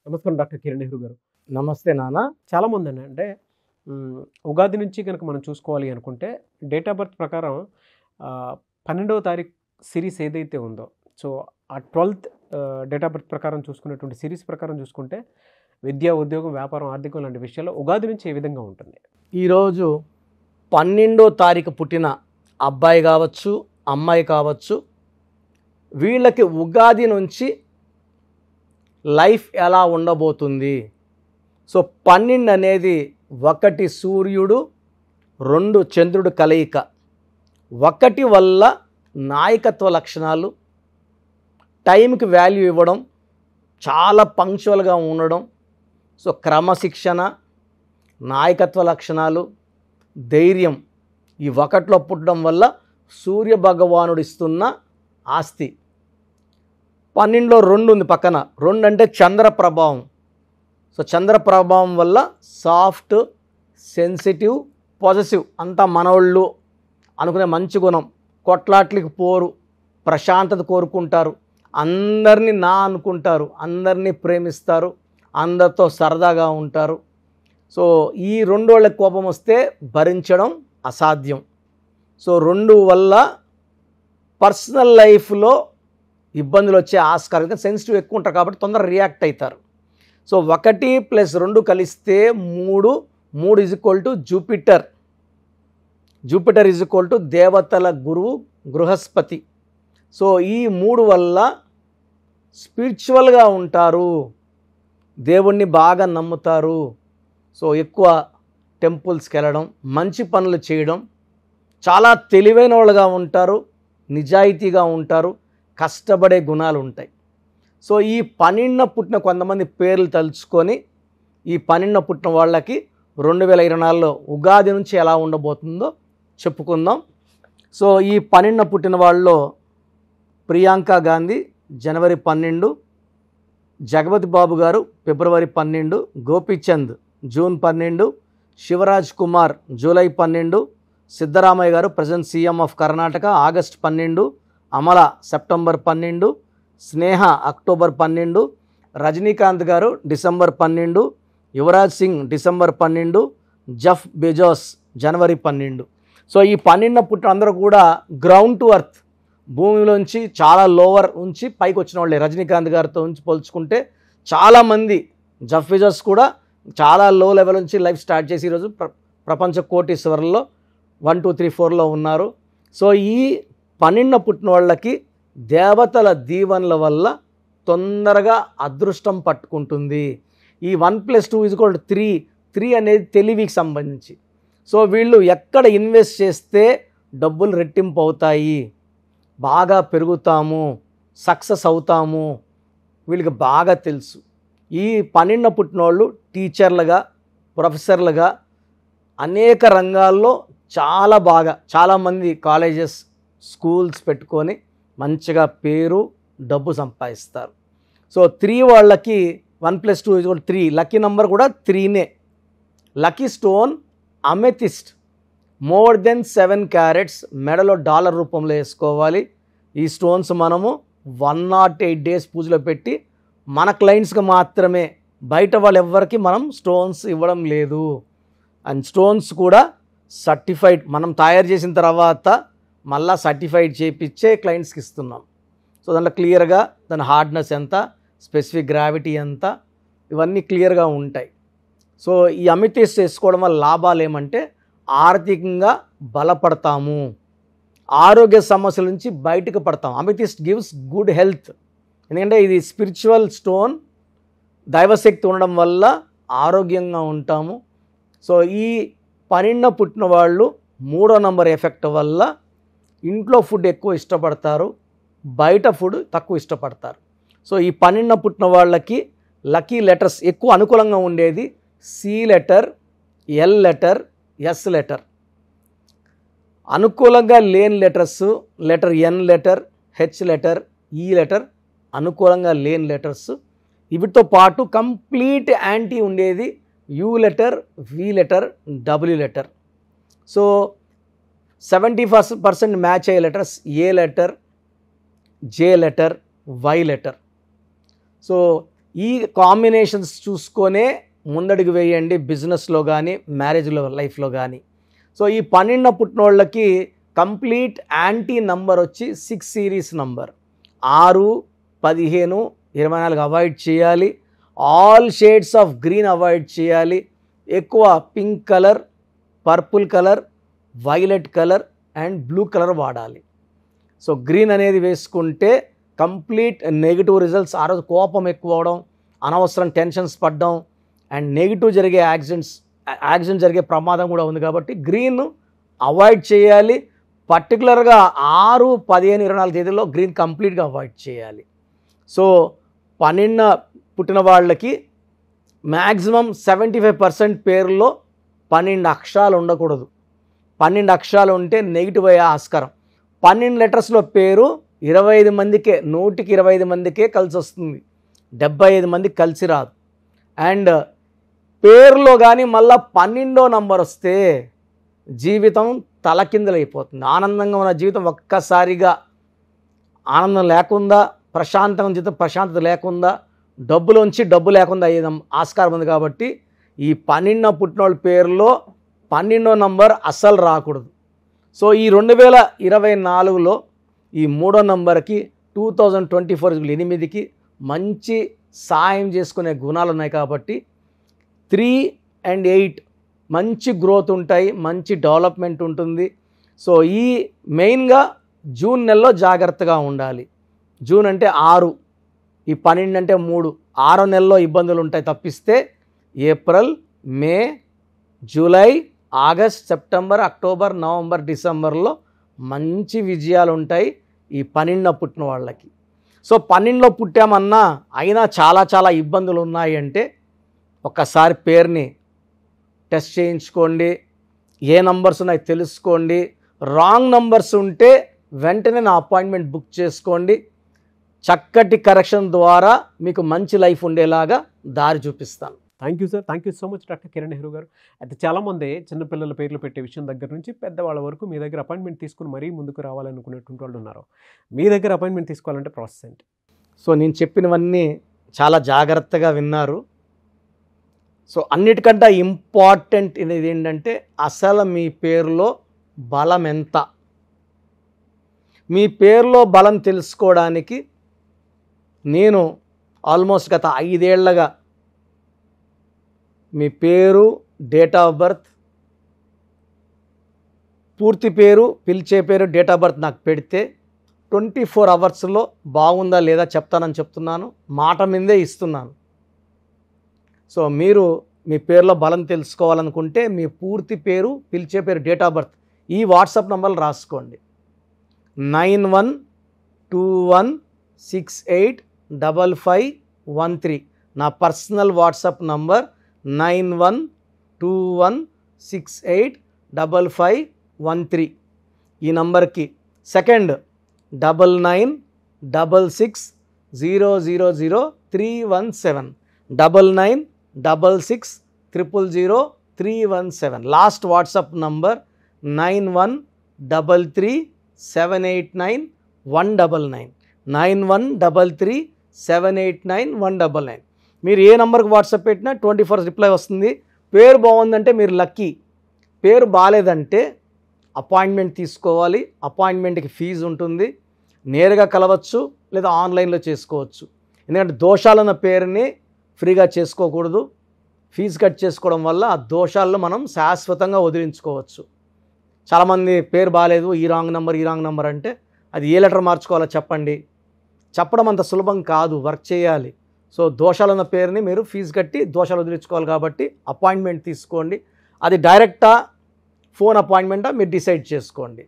నమస్కారం డాక్టర్ కిరణ్ నెహ్రూ గారు. నమస్తే నాన్న. చాలామంది అంటే ఉగాది నుంచి కనుక మనం చూసుకోవాలి అనుకుంటే డేట్ ఆఫ్ బర్త్ ప్రకారం 12వ తారీఖు సిరీస్ ఏదైతే ఉందో, సో ఆ 12th డేట్ ఆఫ్ బర్త్ ప్రకారం చూసుకునేటువంటి సిరీస్ ప్రకారం చూసుకుంటే విద్య, ఉద్యోగం, వ్యాపారం, ఆర్థికం లాంటి విషయాల్లో ఉగాది నుంచి ఏ విధంగా ఉంటుంది? ఈరోజు 12వ తారీఖు పుట్టిన అబ్బాయి కావచ్చు, అమ్మాయి కావచ్చు, వీళ్ళకి ఉగాది నుంచి లైఫ్ ఎలా ఉండబోతుంది. సో 12 అనేది 1 సూర్యుడు 2 చంద్రుడు కలయిక. 1 వల్ల నాయకత్వ లక్షణాలు, టైంకి వాల్యూ ఇవ్వడం, చాలా పంక్చువల్గా ఉండడం, సో క్రమశిక్షణ, నాయకత్వ లక్షణాలు, ధైర్యం, ఈ 1లో పుట్టడం వల్ల సూర్య భగవానుడు ఇస్తున్న ఆస్తి. 12లో 2 ఉంది పక్కన. 2 అంటే చంద్ర ప్రభావం. సో చంద్ర ప్రభావం వల్ల సాఫ్ట్, సెన్సిటివ్, పాజిటివ్, అంతా మనోళ్ళు అనుకునే మంచి గుణం, కొట్లాట్లకి పోరు, ప్రశాంతత కోరుకుంటారు, అందరినీ నా అనుకుంటారు, అందరినీ ప్రేమిస్తారు, అందరితో సరదాగా ఉంటారు. సో ఈ 2 వాళ్ళకి కోపం వస్తే భరించడం అసాధ్యం. సో 2 వల్ల పర్సనల్ లైఫ్లో ఇబ్బందులు వచ్చే ఆస్కారం, సెన్సిటివ్ ఎక్కువ ఉంటారు కాబట్టి తొందరగా రియాక్ట్ అవుతారు. సో 1 + 2 కలిస్తే 3, 3 = జూపిటర్. జూపిటర్ = దేవతల గురువు బృహస్పతి. సో ఈ 3 వల్ల స్పిరిచువల్గా ఉంటారు, దేవుణ్ణి బాగా నమ్ముతారు. సో ఎక్కువ టెంపుల్స్కి వెళ్ళడం, మంచి పనులు చేయడం, చాలా తెలివైన వాళ్ళుగా ఉంటారు, నిజాయితీగా ఉంటారు, కష్టపడే గుణాలు ఉంటాయి. సో ఈ 12న పుట్టిన కొంతమంది పేర్లు తలుచుకొని ఈ 12న పుట్టిన వాళ్ళకి 2024లో ఉగాది నుంచి ఎలా ఉండబోతుందో చెప్పుకుందాం. సో ఈ 12న పుట్టిన వాళ్ళలో ప్రియాంక గాంధీ జనవరి 12, జగపతి బాబు గారు ఫిబ్రవరి 12, గోపీచంద్ జూన్ 12, శివరాజ్ కుమార్ జూలై 12, సిద్ధరామయ్య గారు present CM of Karnataka August 12, Amala September 12, Sneha October 12, Rajinikanth గారు December 12, Yuvraj Singh December 12, Jeff Bezos జనవరి 12. సో ఈ 12న పుట్టిన అందరూ కూడా గ్రౌండ్ టు ఎర్త్, భూమిలోంచి చాలా లోవర్ నుంచి పైకి వచ్చిన వాళ్ళే. రజనీకాంత్ గారితో నుంచి పోల్చుకుంటే చాలామంది, జెఫ్ బెజోస్ కూడా చాలా లో లెవెల్ నుంచి లైఫ్ స్టార్ట్ చేసి ఈరోజు ప్రపంచ కోటీశ్వరుల్లో 1, 2, 3, 4లో ఉన్నారు. సో ఈ 12న పుట్టిన వాళ్ళకి దేవతల దీవెనల వల్ల తొందరగా అదృష్టం పట్టుకుంటుంది. ఈ 1 + 2 = 3. 3 అనేది తెలివికి సంబంధించి. సో వీళ్ళు ఎక్కడ ఇన్వెస్ట్ చేస్తే డబ్బులు రెట్టింపు అవుతాయి, బాగా పెరుగుతాము, సక్సెస్ అవుతాము, వీళ్ళకి బాగా తెలుసు. ఈ 12న పుట్టిన వాళ్ళు టీచర్లుగా, ప్రొఫెసర్లుగా అనేక రంగాల్లో చాలామంది కాలేజెస్, స్కూల్స్ పెట్టుకొని మంచిగా పేరు, డబ్బు సంపాదిస్తారు. సో 3 వాళ్ళకి 1 + 2 = 3. లక్కీ నెంబర్ కూడా 3నే. Lucky stone amethyst, more than 7 carats, మెడలో డాలర్ రూపంలో వేసుకోవాలి. ఈ స్టోన్స్ మనము 108 డేస్ పూజలో పెట్టి మన క్లయింట్స్కి మాత్రమే, బయట వాళ్ళు ఎవ్వరికి మనం స్టోన్స్ ఇవ్వడం లేదు. అండ్ స్టోన్స్ కూడా సర్టిఫైడ్, మనం తయారు చేసిన తర్వాత మళ్ళీ సర్టిఫైడ్ చేయించే క్లయింట్స్కి ఇస్తున్నాం. సో దాంట్లో క్లియర్గా దాని హార్డ్నెస్ ఎంత, స్పెసిఫిక్ గ్రావిటీ ఎంత, ఇవన్నీ క్లియర్గా ఉంటాయి. సో ఈ అమెథిస్ట్ వేసుకోవడం వల్ల లాభాలు ఏమంటే ఆర్థికంగా బలపడతాము, ఆరోగ్య సమస్యల నుంచి బయటకు పడతాం. అమెథిస్ట్ గివ్స్ గుడ్ హెల్త్, ఎందుకంటే ఇది స్పిరిచువల్ స్టోన్, దైవశక్తి ఉండడం వల్ల ఆరోగ్యంగా ఉంటాము. సో ఈ 12న పుట్టిన వాళ్ళు 3వ నంబర్ ఎఫెక్ట్ వల్ల ఇంట్లో ఫుడ్ ఎక్కువ ఇష్టపడతారు, బయట ఫుడ్ తక్కువ ఇష్టపడతారు. సో ఈ 12న పుట్టిన వాళ్ళకి లక్కీ లెటర్స్ ఎక్కువ అనుకూలంగా ఉండేది C letter, L letter, S letter. అనుకూలంగా లేని letters letter N letter, H letter, E letter అనుకూలంగా లేని లెటర్స్. వీటితో పాటు కంప్లీట్ యాంటీ ఉండేది U letter, V letter, W letter. So 70% match అయ్యే letters A letter, J letter, Y letter. So ఈ combinations చూసుకొనే ముందడుగు వేయండి బిజినెస్లో కానీ మ్యారేజ్లో లైఫ్లో కానీ. సో ఈ 12 పుట్టిన వాళ్ళకి కంప్లీట్ యాంటీ నంబర్ వచ్చి 6 సిరీస్ నంబర్. 6, 15, 24 అవాయిడ్ చేయాలి. All shades of green avoid చేయాలి. ఎక్కువ pink colour, purple colour, violet colour and blue colour వాడాలి. సో గ్రీన్ అనేది వేసుకుంటే కంప్లీట్ నెగిటివ్ రిజల్ట్స్, ఆ రోజు కోపం ఎక్కువ అవడం, అనవసరం టెన్షన్స్ పడడం అండ్ నెగిటివ్ జరిగే యాక్సిడెంట్ జరిగే ప్రమాదం కూడా ఉంది. కాబట్టి గ్రీన్ అవాయిడ్ చేయాలి. పర్టికులర్గా 6, 15, 24 తేదీల్లో గ్రీన్ కంప్లీట్గా అవాయిడ్ చేయాలి. సో 12 పుట్టిన వాళ్ళకి మ్యాక్సిమం 75% పేరులో 12 అక్షరాలు ఉండకూడదు. 12 అక్షరాలు ఉంటే నెగిటివ్ అయ్యే ఆస్కారం. 12 లెటర్స్లో పేరు 25 మందికే, 100కి 25 మందికే కలిసి వస్తుంది, 75 మందికి కలిసి రాదు. అండ్ పేరులో కానీ మళ్ళీ 12వ నంబర్ వస్తే జీవితం తలకిందులైపోతుంది. ఆనందంగా ఉన్న జీవితం ఒక్కసారిగా ఆనందం లేకుండా, ప్రశాంతంగా జీవితం ప్రశాంతత లేకుండా, డబ్బులోంచి డబ్బు లేకుండా అయ్యే ఆస్కారం ఉంది. కాబట్టి ఈ 12 పుట్టిన వాళ్ళ పేరులో 12వ నంబర్ అస్సలు రాకూడదు. సో ఈ 2024లో ఈ 3వ నంబర్కి 2024 8కి మంచి సాయం చేసుకునే గుణాలు ఉన్నాయి. కాబట్టి 3 and 8 మంచి గ్రోత్ ఉంటాయి, మంచి డెవలప్మెంట్ ఉంటుంది. సో ఈ మెయిన్గా జూన్ నెలలో జాగ్రత్తగా ఉండాలి. జూన్ అంటే 6, ఈ 12 అంటే 3, 6వ నెలలో ఇబ్బందులు ఉంటాయి తప్పిస్తే April, May, July, August, September, October, November, డిసెంబర్లో మంచి విజయాలు ఉంటాయి ఈ 12 పుట్టిన వాళ్ళకి. సో 12లో పుట్టామన్నా అయినా చాలా చాలా ఇబ్బందులు ఉన్నాయి అంటే ఒక్కసారి పేరుని టెస్ట్ చేయించుకోండి, ఏ నంబర్స్ ఉన్నాయి తెలుసుకోండి. రాంగ్ నంబర్స్ ఉంటే వెంటనే నా అపాయింట్మెంట్ బుక్ చేసుకోండి. చక్కటి కరెక్షన్ ద్వారా మీకు మంచి లైఫ్ ఉండేలాగా దారి చూపిస్తాను. Thank you sir, thank you so much doctor Kiran Nehru గారు. అయితే చాలామంది చిన్నపిల్లల పేర్లు పెట్టే విషయం దగ్గర నుంచి పెద్దవాళ్ళ వరకు మీ దగ్గర అపాయింట్మెంట్ తీసుకుని మరీ ముందుకు రావాలనుకునేటువంటి వాళ్ళు ఉన్నారు. మీ దగ్గర అపాయింట్మెంట్ తీసుకోవాలంటే ప్రాసెస్ ఏంటి? సో నేను చెప్పినవన్నీ చాలా జాగ్రత్తగా విన్నారు. సో అన్నిటికంటే ఇంపార్టెంట్ అనేది ఏంటంటే అసలు మీ పేరులో బలం ఎంత. మీ పేరులో బలం తెలుసుకోవడానికి నేను ఆల్మోస్ట్ గత 5 ఏళ్లుగా మీ పేరు, డేట్ ఆఫ్ బర్త్, పూర్తి పేరు, పిలిచే పేరు, డేట్ ఆఫ్ బర్త్ నాకు పెడితే 24 అవర్స్లో బాగుందా లేదా చెప్తానని చెప్తున్నాను. మాట మీదే ఇస్తున్నాను. సో మీరు మీ పేరులో బలం తెలుసుకోవాలనుకుంటే మీ పూర్తి పేరు, పిలిచే పేరు, డేట్ ఆఫ్ బర్త్ ఈ వాట్సాప్ నంబర్లు రాసుకోండి. 9121685513 నా పర్సనల్ వాట్సాప్ నంబర్. 9121685513 ఈ నంబర్కి. సెకండ్ 9966000317 9966000317. Last WhatsApp number 9133789199 9133789199. మీరు ఏ నెంబర్కి వాట్సాప్ పెట్టినా 24 రిప్లై వస్తుంది. పేరు బాగుందంటే మీరు లక్కీ, పేరు బాగాలేదంటే అపాయింట్మెంట్ తీసుకోవాలి. అపాయింట్మెంట్కి ఫీజు ఉంటుంది. నేరుగా కలవచ్చు లేదా ఆన్లైన్లో చేసుకోవచ్చు. ఎందుకంటే దోషాలున్న పేరుని ఫ్రీగా చేసుకోకూడదు. ఫీజు కట్ చేసుకోవడం వల్ల ఆ దోషాలను మనం శాశ్వతంగా వదిలించుకోవచ్చు. చాలామంది పేరు బాగాలేదు, ఈ రాంగ్ నెంబర్ అంటే అది ఏ లెటర్ మార్చుకోవాలో చెప్పండి. చెప్పడం అంత సులభం కాదు, వర్క్ చేయాలి. సో దోషాలున్న పేరుని మీరు ఫీజు కట్టి దోషాలు వదిలించుకోవాలి. కాబట్టి అపాయింట్మెంట్ తీసుకోండి. అది డైరెక్టా, ఫోన్ అపాయింట్మెంటా మీరు డిసైడ్ చేసుకోండి.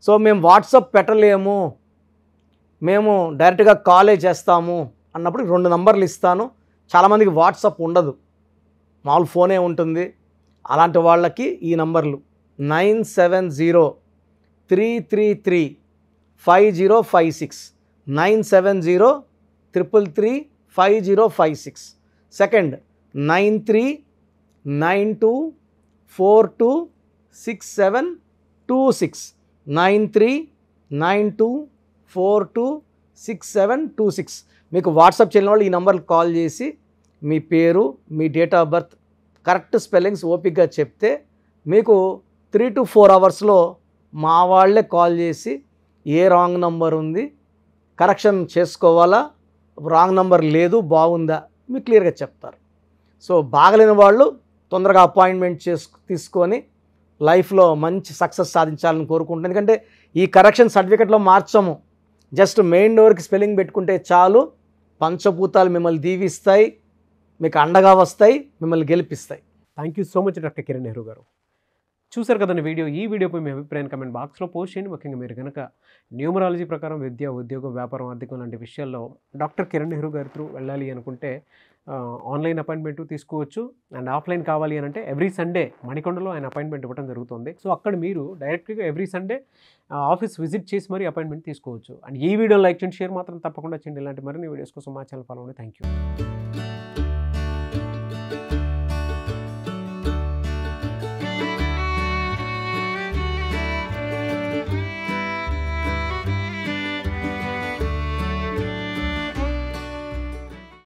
సో మేము వాట్సాప్ పెట్టలేము, మేము డైరెక్ట్గా కాలే చేస్తాము అన్నప్పుడు 2 నంబర్లు ఇస్తాను. చాలామందికి వాట్సాప్ ఉండదు, మామూలు ఫోనే ఉంటుంది. అలాంటి వాళ్ళకి ఈ నంబర్లు 9703335056 9703335056. సెకండ్ 9392426726 939242 6726. మీకు వాట్సాప్ చేయని వాళ్ళు ఈ నెంబర్కి కాల్ చేసి మీ పేరు, మీ date of birth, correct spellings ఓపిక్గా చెప్తే మీకు 3 to 4 అవర్స్లో మా వాళ్ళే కాల్ చేసి ఏ రాంగ్ నంబర్ ఉంది, కరెక్షన్ చేసుకోవాలా, రాంగ్ నంబర్ లేదు, బాగుందా మీకు క్లియర్గా చెప్తారు. సో బాగలేని వాళ్ళు తొందరగా అపాయింట్మెంట్ తీసుకొని లైఫ్లో మంచి సక్సెస్ సాధించాలని కోరుకుంటున్నాను. ఎందుకంటే ఈ కరెక్షన్ సర్టిఫికెట్లో మార్చము, జస్ట్ మెయిన్ డోర్కి స్పెల్లింగ్ పెట్టుకుంటే చాలు. పంచభూతాలు మిమ్మల్ని దీవిస్తాయి, మీకు అండగా వస్తాయి, మిమ్మల్ని గెలిపిస్తాయి. Thank you so much doctor Kiran Nehru గారు. చూసారు కదండి వీడియో. ఈ వీడియోపై మీ అభిప్రాయాన్ని కమెంట్ బాక్స్లో పోస్ట్ చేయండి. ముఖ్యంగా మీరు కనుక న్యూమరాలజీ ప్రకారం విద్య, ఉద్యోగం, వ్యాపారం, ఆర్థికం లాంటి విషయాల్లో డాక్టర్ కిరణ్ నెహ్రూ గారి త్రూ వెళ్ళాలి అనుకుంటే ఆన్లైన్ అపాయింట్మెంట్ తీసుకోవచ్చు. అండ్ ఆఫ్లైన్ కావాలి అని అంటే ఎవ్రీ సండే మణికొండలో ఆయన అపాయింట్మెంట్ ఇవ్వడం జరుగుతుంది. సో అక్కడ మీరు డైరెక్ట్గా ఎవ్రీ సండే ఆఫీస్ విజిట్ చేసి మరీ అపాయింట్మెంట్ తీసుకోవచ్చు. అండ్ ఈ వీడియో లైక్ చేయండి, షేర్ మాత్రం తప్పకుండా చేయండి. ఇలాంటి మరిన్ని వీడియోస్ కోసం మా ఛానల్ ఫాలో అవ్వండి. Thank you.